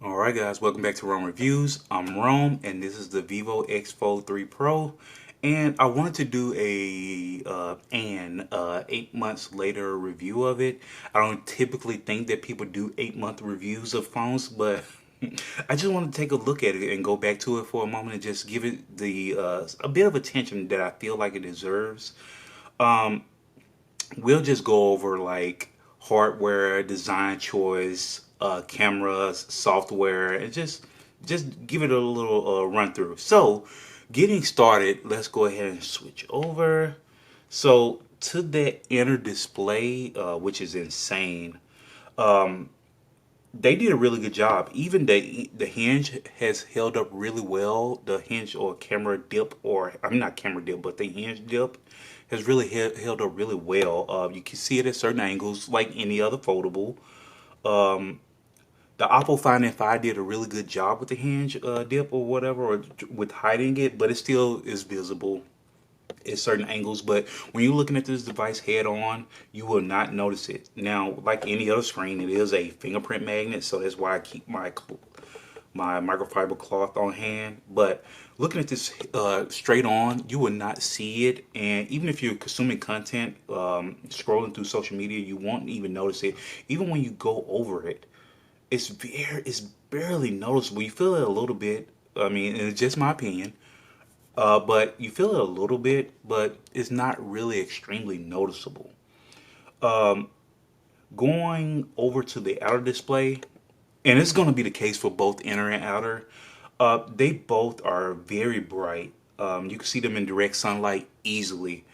Alright guys, welcome back to Rome Reviews. I'm Rome and this is the Vivo X Fold 3 Pro, and I wanted to do a 8 months later review of it. I don't typically think that people do 8 month reviews of phones, but I just want to take a look at it and go back to it for a moment and just give it the a bit of attention that I feel like it deserves. We'll just go over like hardware, design choice, cameras, software, and just give it a little run through. So, getting started, let's go ahead and switch over. So to that inner display, which is insane, they did a really good job. Even the hinge has held up really well. The hinge or camera dip, or I'm not camera dip, but the hinge dip has really held up really well. You can see it at certain angles, like any other foldable. The Oppo Find N5 did a really good job with the hinge dip or whatever, or with hiding it, but it still is visible at certain angles. But when you're looking at this device head on, you will not notice it. Now, like any other screen, it is a fingerprint magnet, so that's why I keep my microfiber cloth on hand. But looking at this straight on, you will not see it. And even if you're consuming content, scrolling through social media, you won't even notice it. Even when you go over it, it's barely noticeable. You feel it a little bit. I mean, it's just my opinion. But you feel it a little bit, but it's not really extremely noticeable. Going over to the outer display, and it's going to be the case for both inner and outer, they both are very bright. You can see them in direct sunlight easily.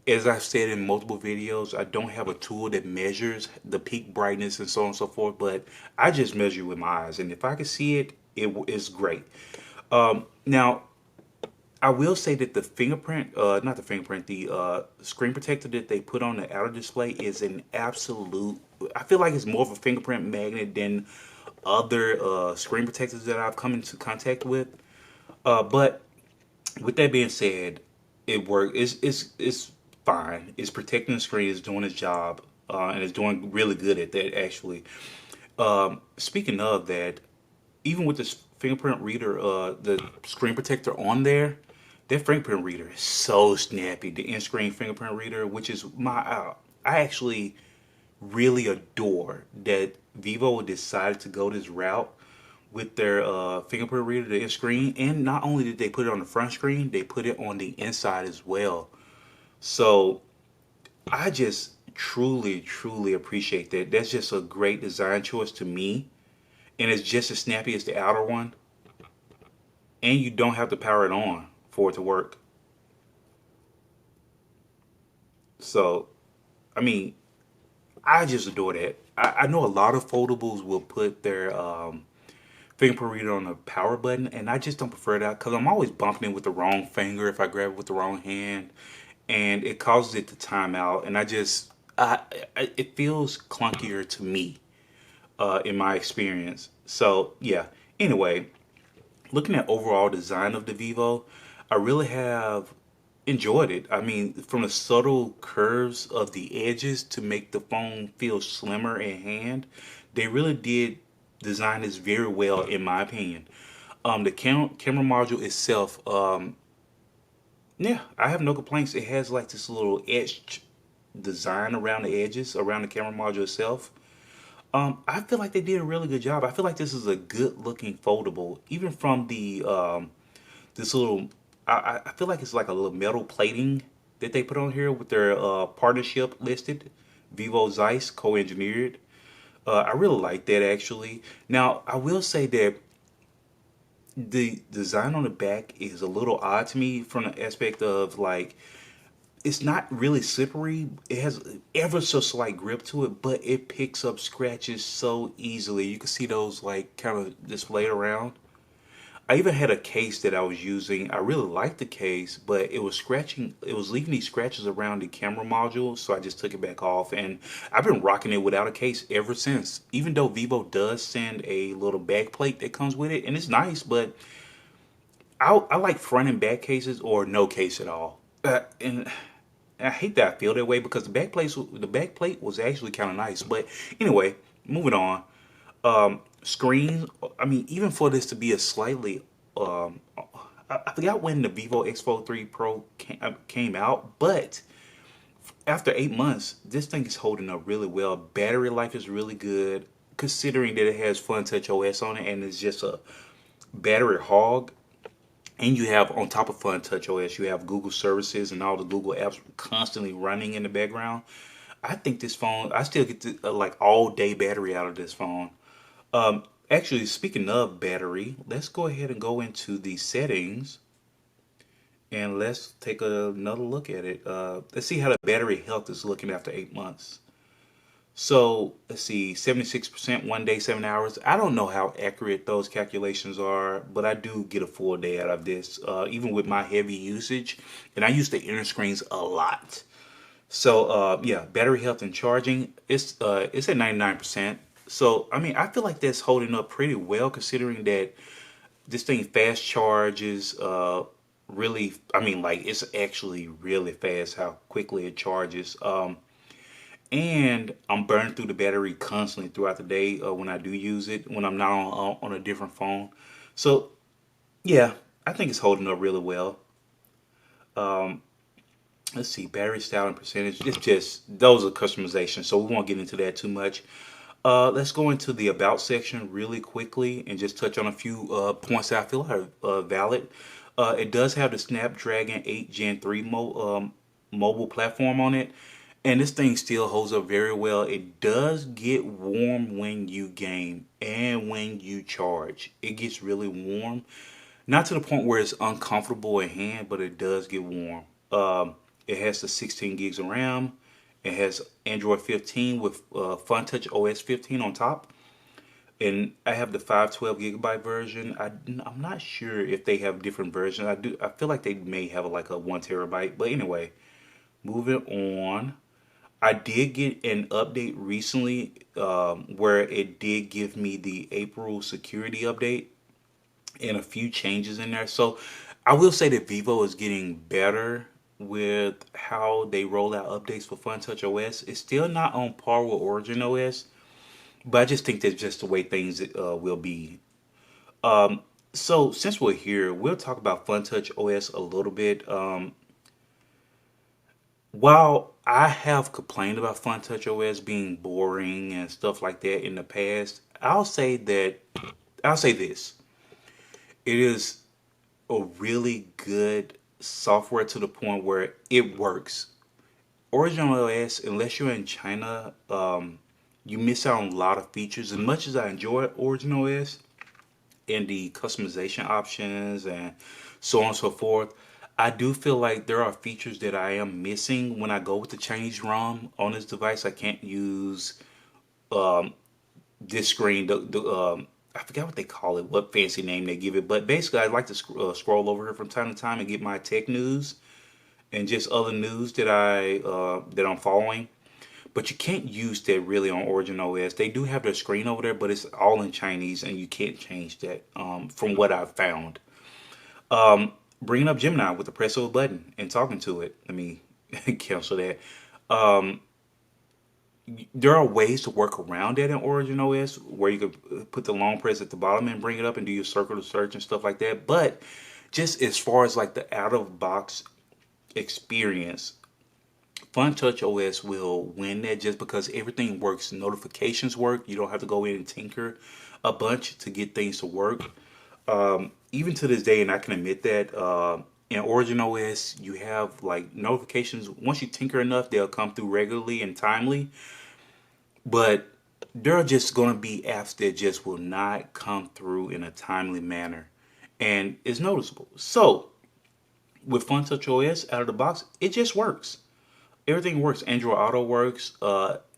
As I've said in multiple videos, I don't have a tool that measures the peak brightness and so on and so forth, but I just measure with my eyes, and if I can see it, it is great. Now, I will say that the fingerprint, not the fingerprint, the screen protector that they put on the outer display is an absolute, I feel like it's more of a fingerprint magnet than other screen protectors that I've come into contact with. But with that being said, it works. It's fine. It's protecting the screen. It's doing its job, and it's doing really good at that. Actually, speaking of that, even with this fingerprint reader, the screen protector on there, that fingerprint reader is so snappy. The in-screen fingerprint reader, which is I actually really adore that Vivo decided to go this route with their fingerprint reader, the in-screen. And not only did they put it on the front screen, they put it on the inside as well. So I just truly appreciate that. That's just a great design choice to me. And it's just as snappy as the outer one. And you don't have to power it on for it to work. So, I mean, I just adore that. I know a lot of foldables will put their fingerprint reader on the power button, and I just don't prefer that because I'm always bumping it with the wrong finger if I grab it with the wrong hand, and it causes it to time out, and it feels clunkier to me in my experience. So yeah. Anyway, looking at overall design of the Vivo, I really have enjoyed it. I mean, from the subtle curves of the edges to make the phone feel slimmer in hand, they really did design this very well, in my opinion. The camera module itself, yeah, I have no complaints. It has like this little etched design around the edges, around the camera module itself. I feel like they did a really good job. I feel like this is a good looking foldable, even from the this little. I feel like it's like a little metal plating that they put on here with their partnership listed, Vivo Zeiss co-engineered. I really like that actually. Now I will say that the design on the back is a little odd to me from the aspect of like it's not really slippery. It has ever so slight grip to it, but it picks up scratches so easily. You can see those like kind of displayed around. I even had a case that I was using. I really liked the case, but it was scratching. It was leaving these scratches around the camera module, so I just took it back off. And I've been rocking it without a case ever since. Even though Vivo does send a little back plate that comes with it, and it's nice, but I like front and back cases or no case at all. And I hate that I feel that way because the back plate was actually kind of nice. But anyway, moving on. screen. I mean, even for this to be a slightly, um, I forgot when the Vivo X Fold 3 Pro came out, but after 8 months, this thing is holding up really well. Battery life is really good, considering that it has FuntouchOS on it and it's just a battery hog. And you have on top of FuntouchOS, you have Google services and all the Google apps constantly running in the background. I think this phone, I still get like all day battery out of this phone. Actually, speaking of battery, let's go ahead and go into the settings and let's take another look at it. Let's see how the battery health is looking after 8 months. So let's see, 76% 1 day, 7 hours. I don't know how accurate those calculations are, but I do get a full day out of this, even with my heavy usage. And I use the inner screens a lot. So yeah, battery health and charging, it's at 99%. So I mean, I feel like that's holding up pretty well considering that this thing fast charges. Really, I mean, like it's actually really fast how quickly it charges. And I'm burning through the battery constantly throughout the day when I do use it when I'm not on a different phone. So yeah, I think it's holding up really well. Let's see, battery style and percentage. It's just those are customizations, so we won't get into that too much. Let's go into the about section really quickly and just touch on a few points that I feel are valid. It does have the Snapdragon 8 Gen 3 mobile platform on it, and this thing still holds up very well. It does get warm when you game and when you charge. It gets really warm. Not to the point where it's uncomfortable in hand, but it does get warm. It has the 16 gigs of RAM. It has Android 15 with FuntouchOS 15 on top. And I have the 512 gigabyte version. I'm not sure if they have different versions. I feel like they may have like a 1 terabyte. But anyway, moving on. I did get an update recently where it did give me the April security update and a few changes in there. So I will say that Vivo is getting better with how they roll out updates for FunTouch OS. It's still not on par with Origin OS, but I just think that's just the way things will be. So since we're here, we'll talk about FunTouch OS a little bit. While I have complained about FunTouch OS being boring and stuff like that in the past, I'll say this. It is a really good software to the point where it works. Origin OS, unless you're in China, you miss out on a lot of features. As much as I enjoy Origin OS and the customization options and so on and so forth, I do feel like there are features that I am missing when I go with the Chinese ROM on this device. I can't use this screen. I forgot what they call it, what fancy name they give it, but basically, I like to scroll over here from time to time and get my tech news and just other news that I'm following. But you can't use that really on Origin OS. They do have their screen over there, but it's all in Chinese, and you can't change that. From what I've found, bringing up Gemini with the press of a button and talking to it. Let me cancel that. There are ways to work around that in Origin OS where you could put the long press at the bottom and bring it up and do your circle to search and stuff like that. But just as far as like the out of box experience, FunTouch OS will win that just because everything works. Notifications work. You don't have to go in and tinker a bunch to get things to work. Even to this day, and I can admit that in Origin OS, you have like notifications. Once you tinker enough, they'll come through regularly and timely. But there are just going to be apps that just will not come through in a timely manner, and it's noticeable. So with FunTouch OS out of the box, it just works. Everything works. Android Auto works.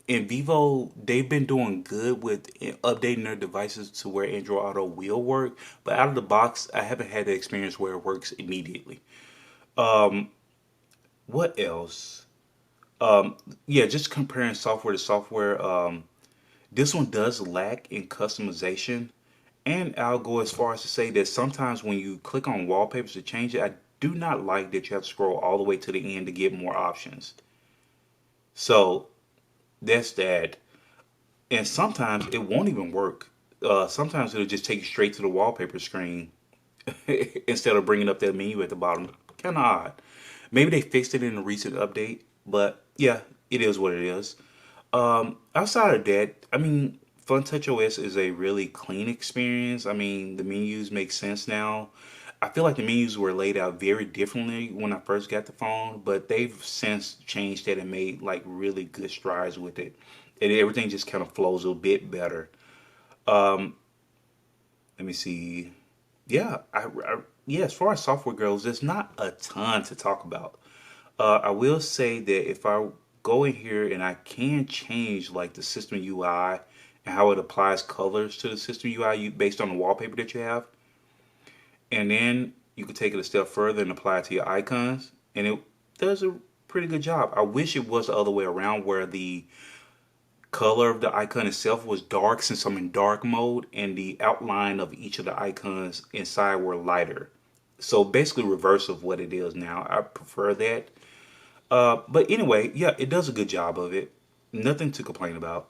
In Vivo, they've been doing good with updating their devices to where Android Auto will work. But out of the box, I haven't had the experience where it works immediately. What else? Yeah, just comparing software to software. This one does lack in customization. And I'll go as far as to say that sometimes when you click on wallpapers to change it, I do not like that you have to scroll all the way to the end to get more options. So that's that. And sometimes it won't even work. Sometimes it'll just take you straight to the wallpaper screen instead of bringing up that menu at the bottom. Kind of odd. Maybe they fixed it in a recent update, but yeah, it is what it is. Outside of that, I mean, FuntouchOS is a really clean experience. I mean, the menus make sense now. I feel like the menus were laid out very differently when I first got the phone, but they've since changed that and made like really good strides with it. And everything just kind of flows a bit better. Um, Let me see. Yeah, yeah. As far as software goes, there's not a ton to talk about. I will say that if I go in here and I can change like the system UI and how it applies colors to the system UI based on the wallpaper that you have, and then you could take it a step further and apply it to your icons, and it does a pretty good job. I wish it was the other way around where the color of the icon itself was dark since I'm in dark mode, and the outline of each of the icons inside were lighter. So basically reverse of what it is now. I prefer that. But anyway, yeah, it does a good job of it. Nothing to complain about.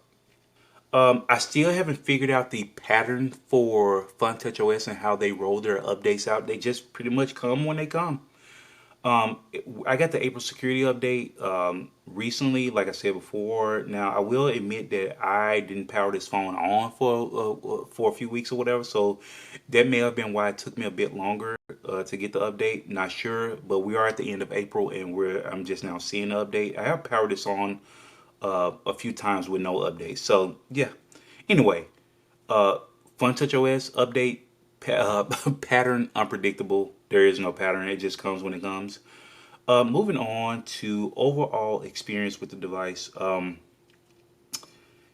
I still haven't figured out the pattern for FuntouchOS and how they roll their updates out. They just pretty much come when they come. I got the April security update recently, like I said before. Now, I will admit that I didn't power this phone on for a few weeks or whatever, so that may have been why it took me a bit longer to get the update. Not sure, but we are at the end of April, and I'm just now seeing the update. I have powered this on a few times with no updates, so yeah. Anyway, uh, FuntouchOS update pattern unpredictable. There is no pattern; it just comes when it comes. Moving on to overall experience with the device.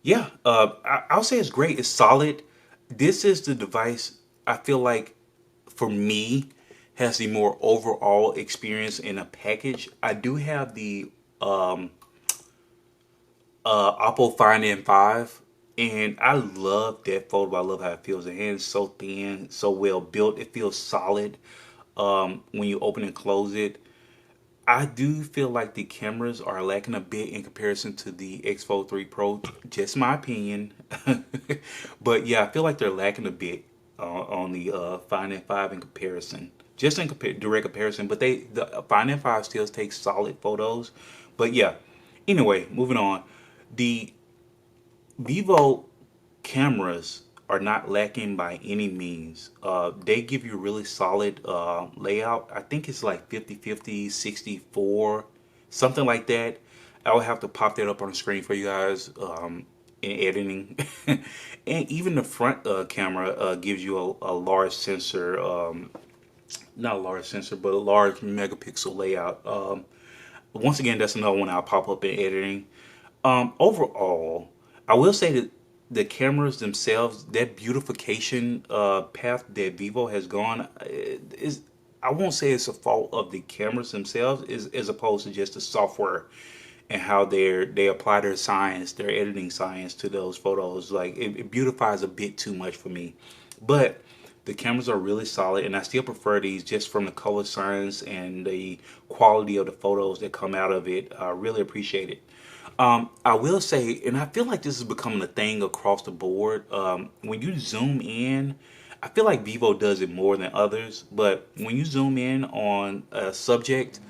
Yeah, I'll say it's great. It's solid. This is the device I feel like for me has the more overall experience in a package. I do have the Oppo Find N5, and I love that photo. I love how it feels. The hand is so thin, so well built. It feels solid when you open and close it. I do feel like the cameras are lacking a bit in comparison to the X Fold 3 Pro. Just my opinion, but yeah, I feel like they're lacking a bit on the Find N5 in comparison. Just in direct comparison, but the Find N5 still takes solid photos. But yeah, anyway, moving on. The Vivo cameras are not lacking by any means. They give you really solid layout. I think it's like 50-50, 64, something like that. I will have to pop that up on the screen for you guys in editing. And even the front camera gives you a large sensor, not a large sensor, but a large megapixel layout. Once again, that's another one I'll pop up in editing. Overall, I will say that the cameras themselves, that beautification path that Vivo has gone is, I won't say it's a fault of the cameras themselves, is as opposed to just the software and how they apply their science, their editing science to those photos. Like it beautifies a bit too much for me, but the cameras are really solid, and I still prefer these just from the color science and the quality of the photos that come out of it. I really appreciate it. I will say, and I feel like this is becoming a thing across the board. When you zoom in, I feel like Vivo does it more than others, but when you zoom in on a subject,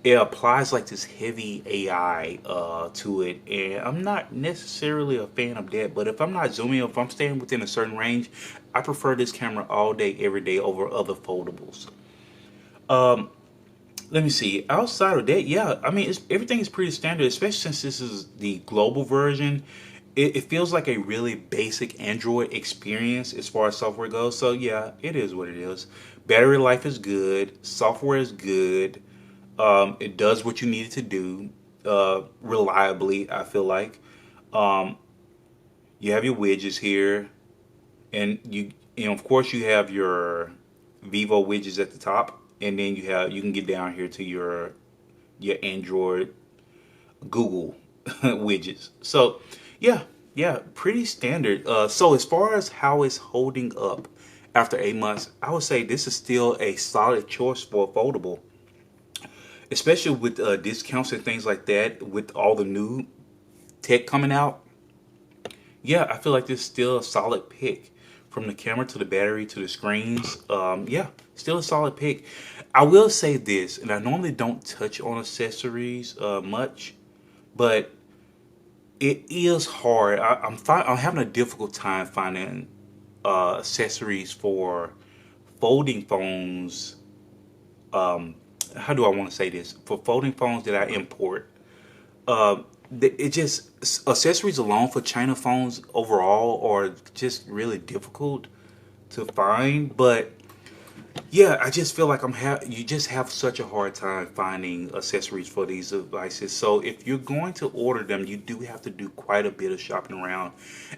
it applies like this heavy AI to it, and I'm not necessarily a fan of that. But if I'm not zooming, if I'm staying within a certain range, I prefer this camera all day, every day over other foldables. Let me see. Outside of that, yeah, I mean, everything is pretty standard, especially since this is the global version. It feels like a really basic Android experience as far as software goes. So yeah, it is what it is. Battery life is good. Software is good. It does what you need it to do reliably, I feel like. Um, you have your widgets here, and of course you have your Vivo widgets at the top, and then you can get down here to your Android Google widgets. So yeah, yeah, pretty standard. So as far as how it's holding up after 8 months, I would say this is still a solid choice for a foldable, especially with discounts and things like that. With all the new tech coming out, yeah, I feel like this is still a solid pick. from the camera to the battery to the screens. Yeah, still a solid pick. I will say this, and I normally don't touch on accessories much, but it is hard. I'm having a difficult time finding accessories for folding phones. How do I want to say this? For folding phones that I import, uh, it just accessories alone for China phones overall are just really difficult to find. But yeah, I just feel like you just have such a hard time finding accessories for these devices. So if you're going to order them, you do have to do quite a bit of shopping around.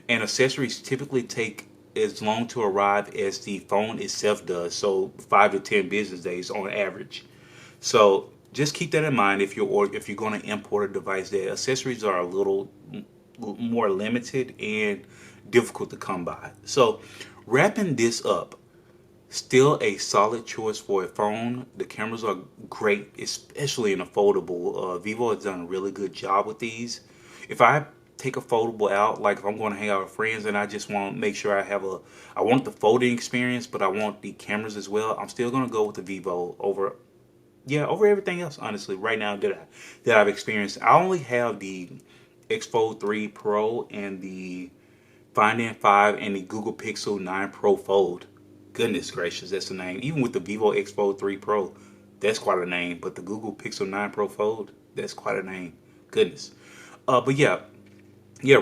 And accessories typically take as long to arrive as the phone itself does. So 5 to 10 business days on average. So just keep that in mind if you're going to import a device. That accessories are a little more limited and difficult to come by. So wrapping this up, still a solid choice for a phone. The cameras are great, especially in a foldable. Vivo has done a really good job with these. If I take a foldable out, like if I'm going to hang out with friends and I just want to make sure I want the folding experience, but I want the cameras as well, I'm still going to go with the Vivo over everything else, honestly, right now that I've experienced. I only have the X Fold 3 Pro and the Find N5 and the Google Pixel 9 Pro Fold. Goodness gracious, that's the name. Even with the Vivo X Fold 3 Pro, that's quite a name. But the Google Pixel 9 Pro Fold, that's quite a name. Goodness. But yeah,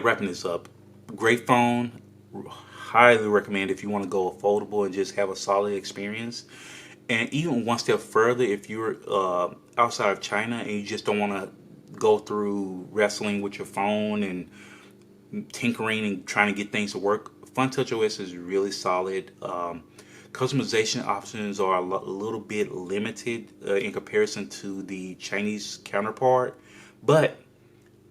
wrapping this up. Great phone. Highly recommend if you want to go foldable and just have a solid experience. And even one step further, if you're outside of China and you just don't want to go through wrestling with your phone and tinkering and trying to get things to work, FuntouchOS is really solid. Customization options are a little bit limited in comparison to the Chinese counterpart, but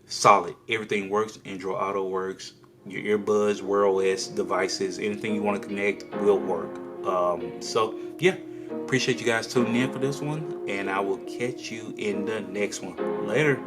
solid. Everything works. Android Auto works. Your earbuds, Wear OS devices, anything you want to connect will work. So yeah, appreciate you guys tuning in for this one, and I will catch you in the next one. Later.